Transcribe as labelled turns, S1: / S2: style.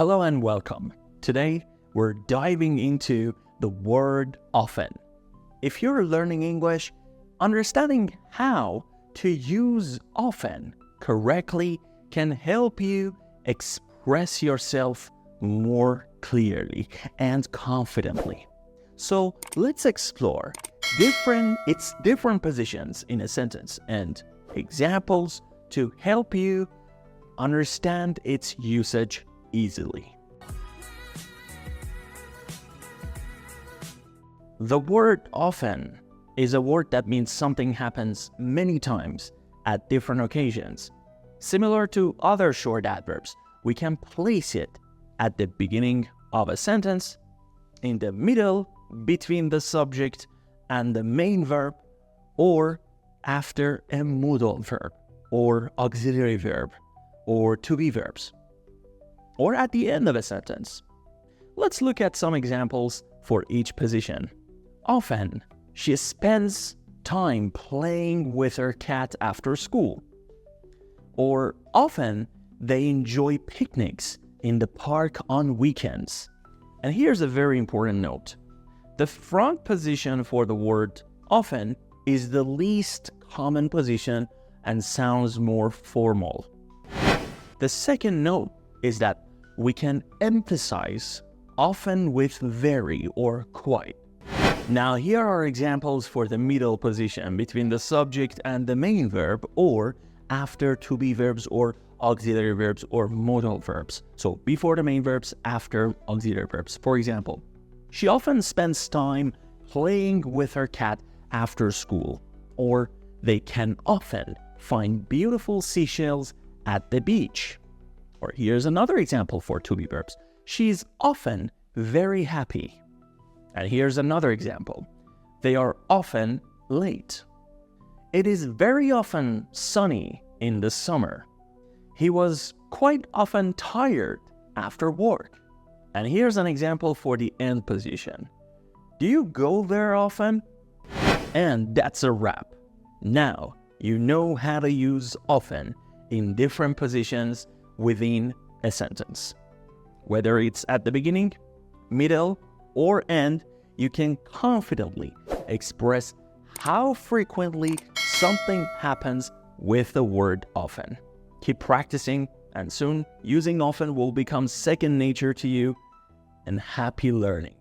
S1: Hello and welcome. Today, we're diving into the word often. If you're learning English, understanding how to use often correctly can help you express yourself more clearly and confidently. So let's explore its different positions in a sentence and examples to help you understand its usage easily. The word often is a word that means something happens many times at different occasions. Similar to other short adverbs, we can place it at the beginning of a sentence, in the middle between the subject and the main verb, or after a modal verb, or auxiliary verb, or to-be verbs, or at the end of a sentence. Let's look at some examples for each position. Often, she spends time playing with her cat after school. Or often, they enjoy picnics in the park on weekends. And here's a very important note. The front position for the word often is the least common position and sounds more formal. The second note is that we can emphasize often with very or quite. Now here are examples for the middle position between the subject and the main verb, or after to-be verbs or auxiliary verbs or modal verbs. So before the main verbs, after auxiliary verbs. For example, she often spends time playing with her cat after school. Or they can often find beautiful seashells at the beach. Or here's another example for to-be verbs. She's often very happy. And here's another example. They are often late. It is very often sunny in the summer. He was quite often tired after work. And here's an example for the end position. Do you go there often? And that's a wrap. Now you know how to use often in different positions within a sentence. Whether it's at the beginning, middle, or end, you can confidently express how frequently something happens with the word often. Keep practicing, and soon using often will become second nature to you. And happy learning.